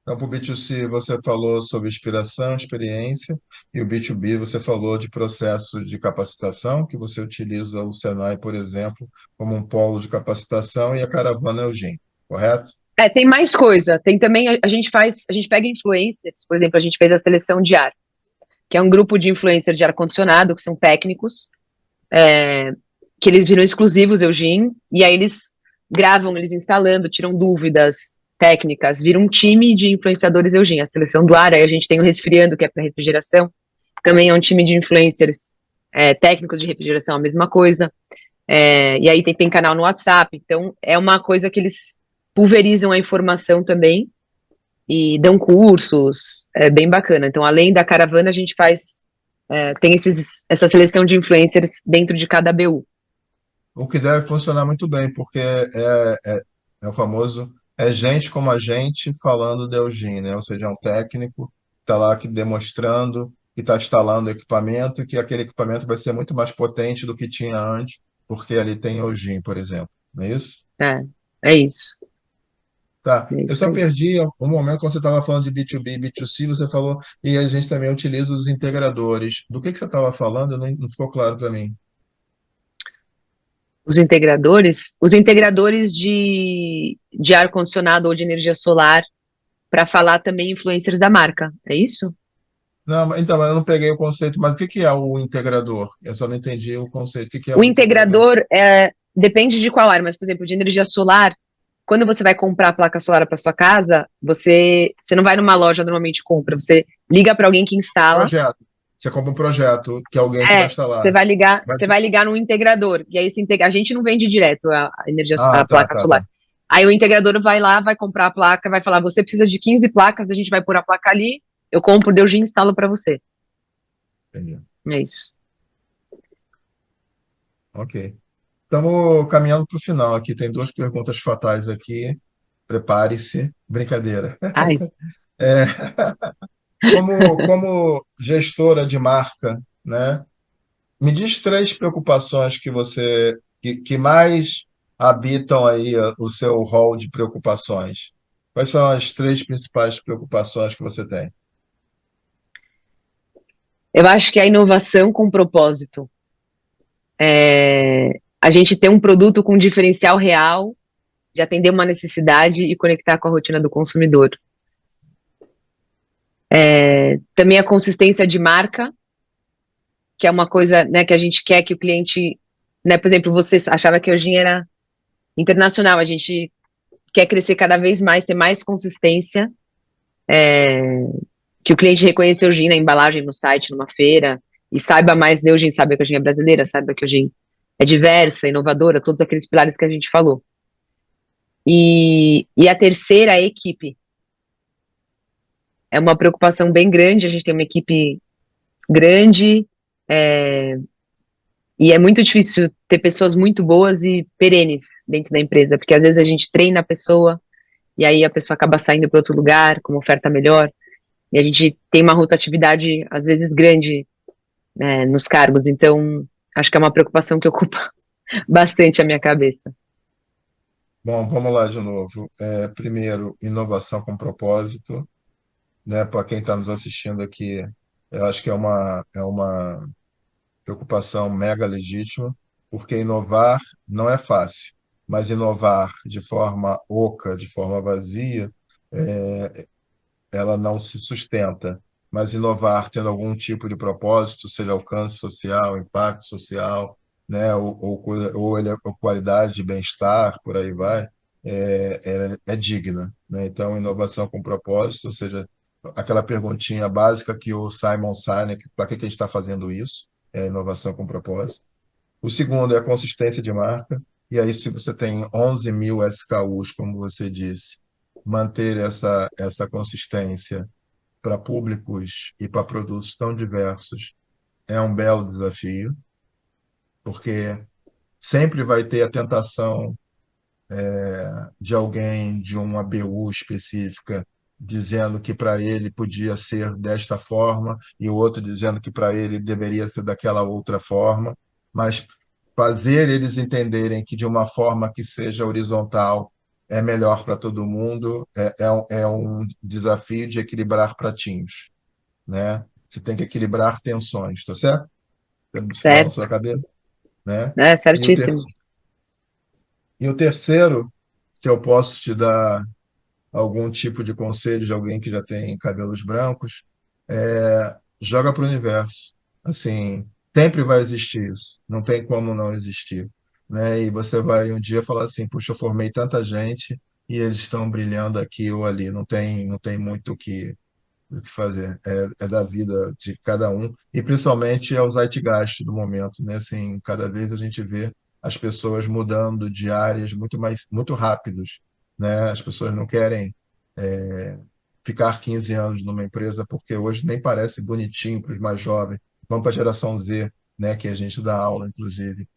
Então, para o B2C, você falou sobre inspiração, experiência, e o B2B, você falou de processo de capacitação, que você utiliza o Senai, por exemplo, como um polo de capacitação, e a Caravana Eugênia, correto? Tem mais coisa. Tem também, a gente pega influencers, por exemplo, a gente fez a seleção de ar, que é um grupo de influencers de ar-condicionado, que são técnicos, que eles viram exclusivos Eugene, e aí eles gravam, eles instalando, tiram dúvidas técnicas, vira um time de influenciadores Eugene, a seleção do ar, aí a gente tem o Resfriando, que é para refrigeração, também é um time de influencers técnicos de refrigeração, a mesma coisa, e aí tem canal no WhatsApp, então é uma coisa que eles pulverizam a informação também, e dão cursos, é bem bacana. Então, além da caravana, a gente tem essa seleção de influencers dentro de cada BU. O que deve funcionar muito bem, porque é o famoso, é gente como a gente falando de Eugene, né? Ou seja, é um técnico que está lá que demonstrando, que está instalando equipamento, e que aquele equipamento vai ser muito mais potente do que tinha antes, porque ali tem Eugene, por exemplo. Não é isso? É, é isso. Tá. É Eu isso só aí. perdi um momento quando você estava falando de B2B e B2C, você falou, e a gente também utiliza os integradores. Do que você estava falando? Não ficou claro para mim. Os integradores de ar-condicionado ou de energia solar, para falar também influencers da marca, é isso? Não, então, eu não peguei o conceito, mas o que que é o integrador? Eu só não entendi o conceito. O que que é O o integrador? integrador depende de qual área, mas, por exemplo, de energia solar, quando você vai comprar a placa solar para sua casa, você não vai numa loja normalmente e compra, você liga para alguém que instala. Projeto. Você compra um projeto que é alguém que vai Você instalar. vai ligar, Vai você te- vai ligar num integrador, e aí a gente não vende direto a energia, Ah, a tá, placa tá, tá. solar. Aí o integrador vai lá, vai comprar a placa, vai falar, você precisa de 15 placas, a gente vai pôr a placa ali, eu compro, Deus e instalo para você. Entendi. É isso. Ok. Estamos caminhando para o final aqui. Tem duas perguntas fatais aqui. Prepare-se. Brincadeira. Ai, É, como gestora de marca, né? Me diz três preocupações que mais habitam aí o seu rol de preocupações. Quais são as três principais preocupações que você tem? eu acho que a inovação com propósito. A gente ter um produto com diferencial real, de atender uma necessidade e conectar com a rotina do consumidor. Também a consistência de marca, que é uma coisa, né, que a gente quer que o cliente, né, por exemplo, você achava que hoje era internacional, a gente quer crescer cada vez mais, ter mais consistência, que o cliente reconheça a Eugene na embalagem, no site, numa feira, e saiba mais de Eugene, saiba que a Eugene é brasileira, saiba que a Eugene é diversa, inovadora, todos aqueles pilares que a gente falou. E a terceira é a equipe. É uma preocupação bem grande, a gente tem uma equipe grande, é, e é muito difícil ter pessoas muito boas e perenes dentro da empresa, porque às vezes a gente treina a pessoa, e aí a pessoa acaba saindo para outro lugar, com uma oferta melhor, e a gente tem uma rotatividade, às vezes, grande, né, nos cargos, então acho que é uma preocupação que ocupa bastante a minha cabeça. Bom, vamos lá de novo. Primeiro, inovação com propósito, né? Para quem está nos assistindo aqui, eu acho que é uma preocupação mega legítima, porque inovar não é fácil, mas inovar de forma oca, de forma vazia, ela não se sustenta. Mas inovar tendo algum tipo de propósito, seja alcance social, impacto social, né, ou qualidade de bem-estar, por aí vai, é digna, né? Então, inovação com propósito, ou seja, aquela perguntinha básica que o Simon Sinek, para que que a gente está fazendo isso? É inovação com propósito. O segundo é a consistência de marca. E aí, se você tem 11 mil SKUs, como você disse, manter essa consistência para públicos e para produtos tão diversos é um belo desafio, porque sempre vai ter a tentação de alguém de uma BU específica dizendo que para ele podia ser desta forma e o outro dizendo que para ele deveria ser daquela outra forma, mas fazer eles entenderem que de uma forma que seja horizontal é melhor para todo mundo é um desafio de equilibrar pratinhos, né? Você tem que equilibrar tensões, tá certo? Balançou a Certo? cabeça, né? É, E o certíssimo. terceiro, e o terceiro, se eu posso te dar algum tipo de conselho de alguém que já tem cabelos brancos, joga para o universo. Assim, sempre vai existir isso, não tem como não existir, né? E você vai um dia falar assim, puxa, eu formei tanta gente e eles estão brilhando aqui ou ali, não tem muito o que fazer, é da vida de cada um, e principalmente é o zeitgeist do momento, né? Assim, cada vez a gente vê as pessoas mudando de áreas muito rápidos, né? As pessoas não querem ficar 15 anos numa empresa porque hoje nem parece bonitinho para os mais jovens. Vamos para a geração Z, né? Que a gente dá aula, inclusive,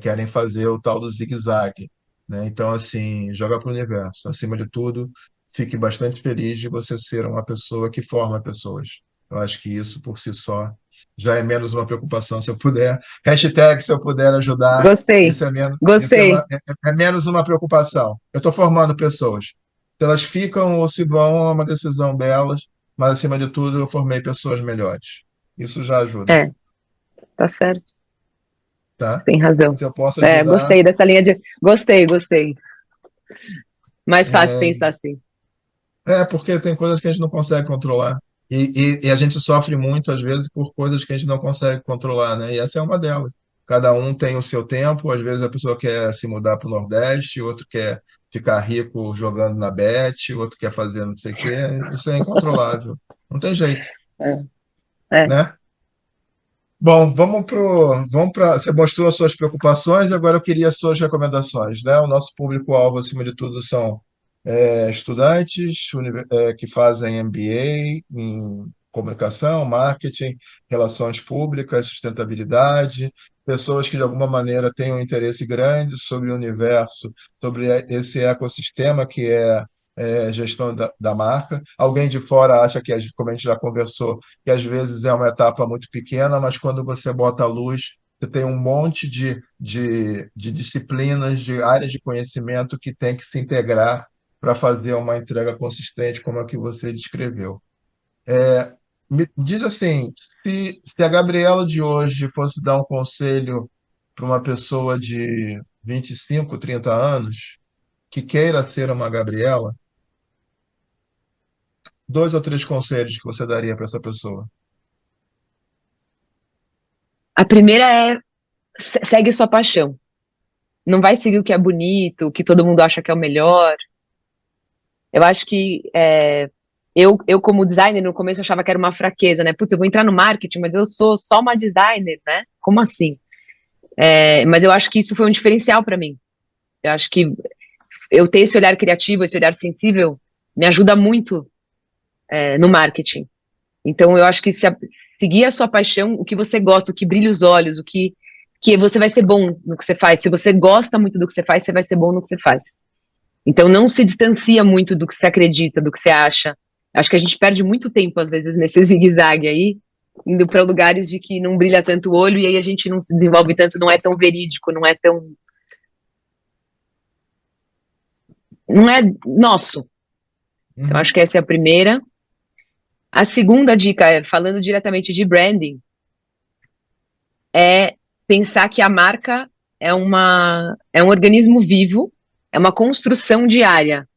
querem fazer o tal do zigue-zague, né? Então, assim, joga para o universo. Acima de tudo, fique bastante feliz de você ser uma pessoa que forma pessoas. Eu acho que isso por si só já é menos uma preocupação. Se eu puder, hashtag se eu puder ajudar, Gostei, isso é menos, gostei. é menos uma preocupação. Eu estou formando pessoas. Se elas ficam ou se vão, é uma decisão delas, mas acima de tudo eu formei pessoas melhores. Isso já ajuda, É, tá certo. tá? Tem razão. Se eu posso É, ajudar, gostei dessa linha de. Gostei, gostei. Mais fácil é, pensar assim. porque tem coisas que a gente não consegue controlar. E a gente sofre muito, às vezes, por coisas que a gente não consegue controlar, né? E essa é uma delas. Cada um tem o seu tempo, às vezes a pessoa quer se mudar para o Nordeste, outro quer ficar rico jogando na Bet, outro quer fazer não sei o quê. Isso é incontrolável. Não tem jeito, É, é. né? Bom, vamos para. Você mostrou as suas preocupações, agora eu queria as suas recomendações, né? O nosso público-alvo, acima de tudo, são estudantes que fazem MBA em comunicação, marketing, relações públicas, sustentabilidade, pessoas que de alguma maneira têm um interesse grande sobre o universo, sobre esse ecossistema que é gestão da marca. Alguém de fora acha que, como a gente já conversou, que às vezes é uma etapa muito pequena, mas quando você bota a luz, você tem um monte de disciplinas, de áreas de conhecimento que tem que se integrar para fazer uma entrega consistente, como a que você descreveu. Me diz assim, se a Gabriela de hoje fosse dar um conselho para uma pessoa de 25, 30 anos, que queira ser uma Gabriela, dois ou três conselhos que você daria para essa pessoa? A primeira é segue sua paixão. Não vai seguir o que é bonito, o que todo mundo acha que é o melhor. Eu acho que eu, como designer, no começo achava que era uma fraqueza, né? Putz, eu vou entrar no marketing, mas eu sou só uma designer, né? Como assim? Mas eu acho que isso foi um diferencial para mim. Eu acho que eu ter esse olhar criativo, esse olhar sensível, me ajuda muito no marketing. Então, eu acho que seguir a sua paixão, o que você gosta, o que brilha os olhos, que você vai ser bom no que você faz. Se você gosta muito do que você faz, você vai ser bom no que você faz. Então, não se distancia muito do que você acredita, do que você acha. Acho que a gente perde muito tempo, às vezes, nesse zigue-zague aí, indo para lugares de que não brilha tanto o olho e aí a gente não se desenvolve tanto, não é tão verídico, não é tão. Não é nosso. Então, acho Uhum. que essa é a primeira. A segunda dica, falando diretamente de branding, é pensar que a marca é um organismo vivo, é uma construção diária.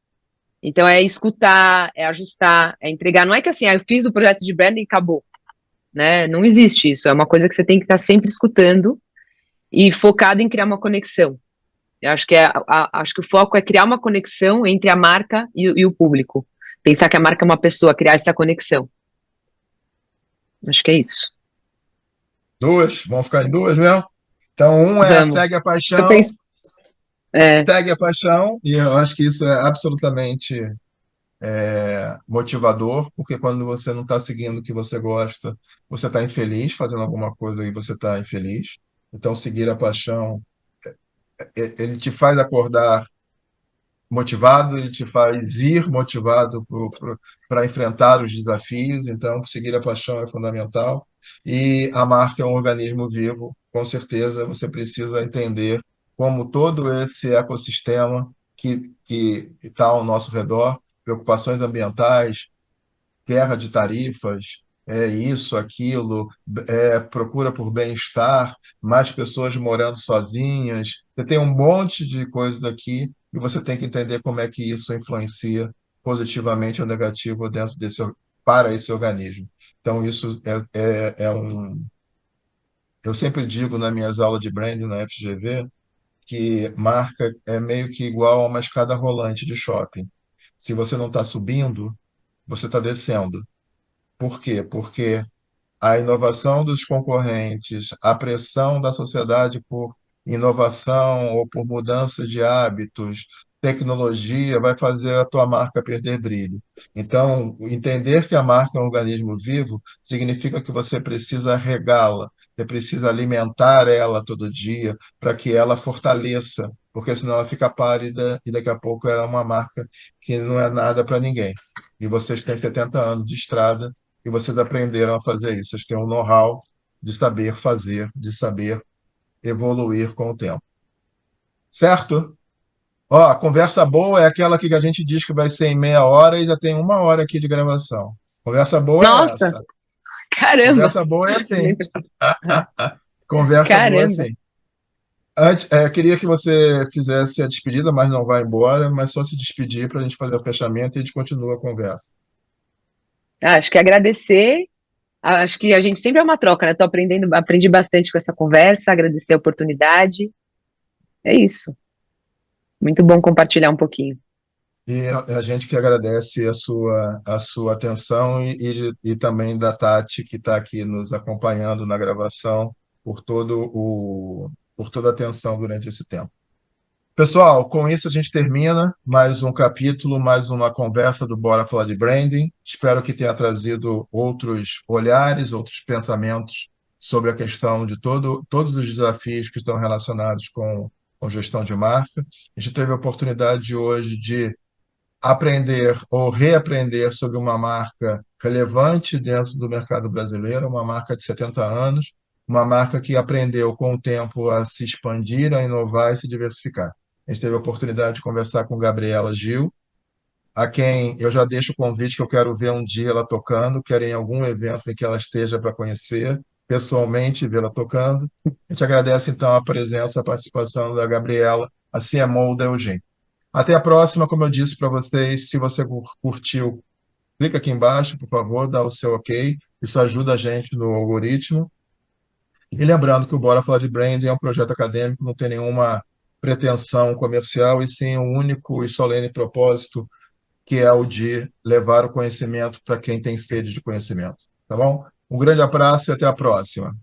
Então é escutar, é ajustar, é entregar. Não é que assim, eu fiz o projeto de branding e acabou, né? Não existe isso. É uma coisa que você tem que estar sempre escutando e focado em criar uma conexão. Eu acho que acho que o foco é criar uma conexão entre a marca e o público. Pensar que a marca é uma pessoa, criar essa conexão. Acho que é isso. Duas, vão ficar em duas mesmo? Então, um é Vamos. Eu segue penso, é, a paixão, e eu acho que isso é absolutamente motivador, porque quando você não está seguindo o que você gosta, você está infeliz, fazendo alguma coisa e você está infeliz. Então, seguir a paixão, ele te faz acordar motivado, ele te faz ir motivado para enfrentar os desafios. Então, seguir a paixão é fundamental. E a marca é um organismo vivo, com certeza você precisa entender como todo esse ecossistema que está ao nosso redor, preocupações ambientais, guerra de tarifas, isso, aquilo, procura por bem-estar, mais pessoas morando sozinhas. Você tem um monte de coisas aqui e você tem que entender como é que isso influencia positivamente ou negativo para esse organismo. Então, isso é um. Eu sempre digo nas minhas aulas de branding na FGV que marca é meio que igual a uma escada rolante de shopping. Se você não está subindo, você está descendo. Por quê? Porque a inovação dos concorrentes, a pressão da sociedade por inovação ou por mudança de hábitos, tecnologia, vai fazer a tua marca perder brilho. Então, entender que a marca é um organismo vivo significa que você precisa regá-la, você precisa alimentar ela todo dia para que ela fortaleça, porque senão ela fica pálida e daqui a pouco ela é uma marca que não é nada para ninguém. E vocês têm 70 anos de estrada e vocês aprenderam a fazer isso. Vocês têm um know-how de saber fazer, de saber evoluir com o tempo. Certo? Ó, a conversa boa é aquela que a gente diz que vai ser em meia hora e já tem uma hora aqui de gravação. Conversa boa é Nossa, essa. caramba! Conversa boa é Nem assim. percebi. Ah, Conversa boa é caramba! assim. Queria que você fizesse a despedida, mas não vai embora, mas só se despedir para a gente fazer o fechamento e a gente continua a conversa. Acho que agradecer. Acho que a gente sempre é uma troca, né? Tô aprendendo, aprendi bastante com essa conversa, agradecer a oportunidade. É isso. Muito bom compartilhar um pouquinho. E a gente que agradece a sua atenção e também da Tati, que está aqui nos acompanhando na gravação, por toda a atenção durante esse tempo. Pessoal, com isso a gente termina mais um capítulo, mais uma conversa do Bora Falar de Branding. Espero que tenha trazido outros olhares, outros pensamentos sobre a questão de todos os desafios que estão relacionados com gestão de marca. A gente teve a oportunidade hoje de aprender ou reaprender sobre uma marca relevante dentro do mercado brasileiro, uma marca de 70 anos, uma marca que aprendeu com o tempo a se expandir, a inovar e se diversificar. A gente teve a oportunidade de conversar com Gabriela Gil, a quem eu já deixo o convite que eu quero ver um dia ela tocando, quero ir em algum evento em que ela esteja para conhecer pessoalmente, vê-la tocando. A gente agradece então a presença, a participação da Gabriela, a CMO da Eugênia. Até a próxima, como eu disse para vocês, se você curtiu, clica aqui embaixo, por favor, dá o seu ok. Isso ajuda a gente no algoritmo. E lembrando que o Bora Falar de Branding é um projeto acadêmico, não tem nenhuma pretensão comercial, e sim um único e solene propósito, que é o de levar o conhecimento para quem tem sede de conhecimento. Tá bom? Um grande abraço e até a próxima.